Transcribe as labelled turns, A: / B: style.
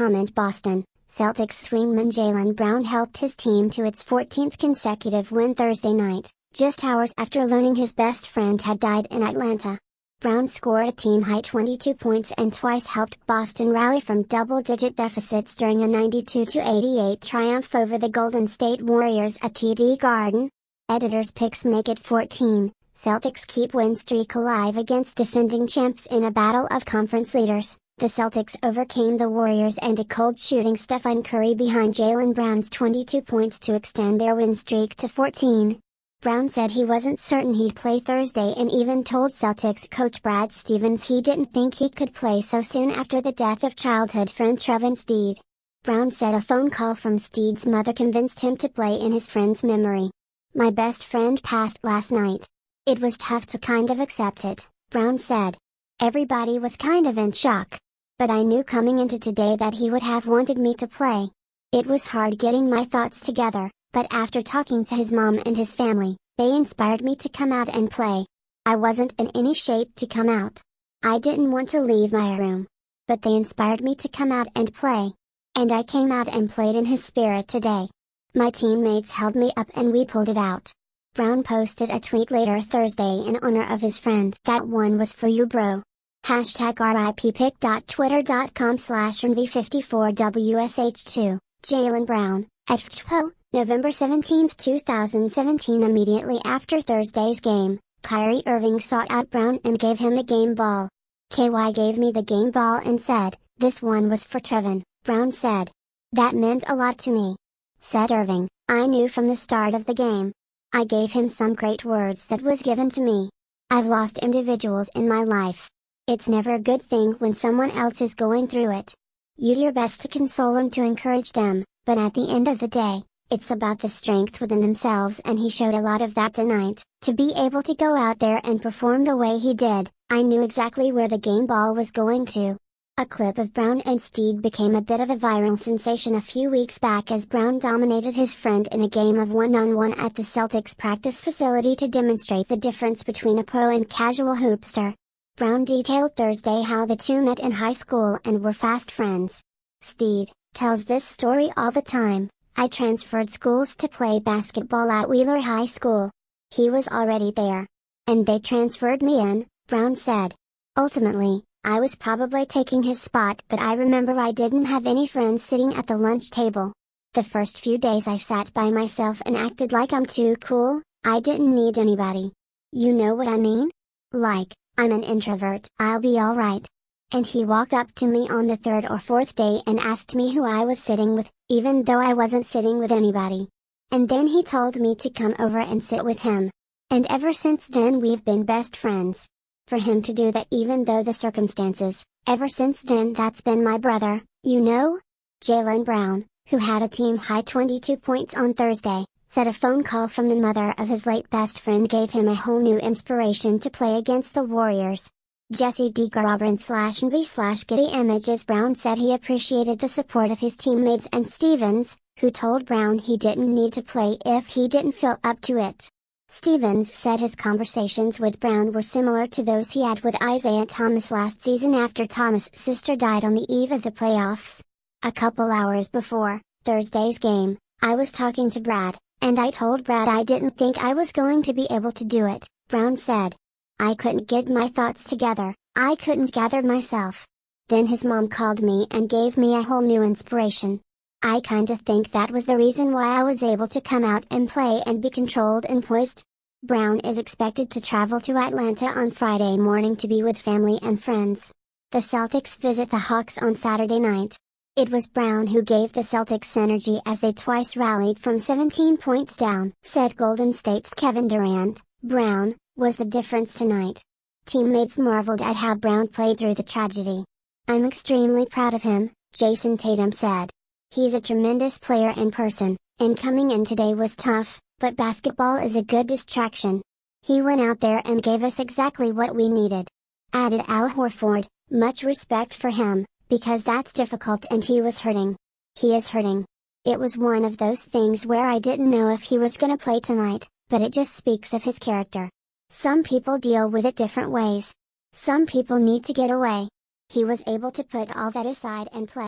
A: comment Boston. Celtics swingman Jaylen Brown helped his team to its 14th consecutive win Thursday night, just hours after learning his best friend had died in Atlanta. Brown scored a team-high 22 points and twice helped Boston rally from double-digit deficits during a 92-88 triumph over the Golden State Warriors at TD Garden. Editor's picks make it 14. Celtics keep win streak alive against defending champs in a battle of conference leaders. The Celtics overcame the Warriors and a cold shooting Stephen Curry behind Jaylen Brown's 22 points to extend their win streak to 14. Brown said he wasn't certain he'd play Thursday and even told Celtics coach Brad Stevens he didn't think he could play so soon after the death of childhood friend Trevin Steede. Brown said a phone call from Steede's mother convinced him to play in his friend's memory. "My best friend passed last night. It was tough to kind of accept it," Brown said. "Everybody was kind of in shock. But I knew coming into today that he would have wanted me to play. It was hard getting my thoughts together, but after talking to his mom and his family, they inspired me to come out and play. I wasn't in any shape to come out. I didn't want to leave my room. But they inspired me to come out and play. And I came out and played in his spirit today. My teammates held me up and we pulled it out." Brown posted a tweet later Thursday in honor of his friend. "That one was for you, bro. #RIPPic.twitter.com/RV54WSH2, Jaylen Brown, @FCHPO, November 17, 2017. Immediately after Thursday's game, Kyrie Irving sought out Brown and gave him the game ball. "KY gave me the game ball and said, 'This one was for Trevin,'" Brown said. "That meant a lot to me," said Irving. "I knew from the start of the game. I gave him some great words that was given to me. I've lost individuals in my life. It's never a good thing when someone else is going through it. You do your best to console them, to encourage them, but at the end of the day, it's about the strength within themselves, and he showed a lot of that tonight. To be able to go out there and perform the way he did, I knew exactly where the game ball was going to." A clip of Brown and Steede became a bit of a viral sensation a few weeks back as Brown dominated his friend in a game of one-on-one at the Celtics practice facility to demonstrate the difference between a pro and casual hoopster. Brown detailed Thursday how the two met in high school and were fast friends. Steede tells this story all the time. "I transferred schools to play basketball at Wheeler High School. He was already there. And they transferred me in," Brown said. "Ultimately, I was probably taking his spot, but I remember I didn't have any friends sitting at the lunch table. The first few days I sat by myself and acted like I'm too cool. I didn't need anybody. You know what I mean? Like, I'm an introvert. I'll be alright." And he walked up to me on the third or fourth day and asked me who I was sitting with, even though I wasn't sitting with anybody. And then he told me to come over and sit with him. And ever since then we've been best friends. For him to do that even though the circumstances, ever since then that's been my brother, you know?" Jaylen Brown, who had a team-high 22 points on Thursday, said a phone call from the mother of his late best friend gave him a whole new inspiration to play against the Warriors. Jesse DeGarabran/NB/Getty Images. Brown said he appreciated the support of his teammates and Stevens, who told Brown he didn't need to play if he didn't feel up to it. Stevens said his conversations with Brown were similar to those he had with Isaiah Thomas last season after Thomas' sister died on the eve of the playoffs. "A couple hours before Thursday's game, I was talking to Brad, and I told Brad I didn't think I was going to be able to do it," Brown said. "I couldn't get my thoughts together, I couldn't gather myself. Then his mom called me and gave me a whole new inspiration. I kinda think that was the reason why I was able to come out and play and be controlled and poised." Brown is expected to travel to Atlanta on Friday morning to be with family and friends. The Celtics visit the Hawks on Saturday night. It was Brown who gave the Celtics energy as they twice rallied from 17 points down, said Golden State's Kevin Durant. "Brown was the difference tonight." Teammates marveled at how Brown played through the tragedy. "I'm extremely proud of him," Jason Tatum said. "He's a tremendous player in person, and coming in today was tough, but basketball is a good distraction. He went out there and gave us exactly what we needed." Added Al Horford, "Much respect for him, because that's difficult and he was hurting. He is hurting. It was one of those things where I didn't know if he was gonna play tonight, but it just speaks of his character. Some people deal with it different ways. Some people need to get away. He was able to put all that aside and play."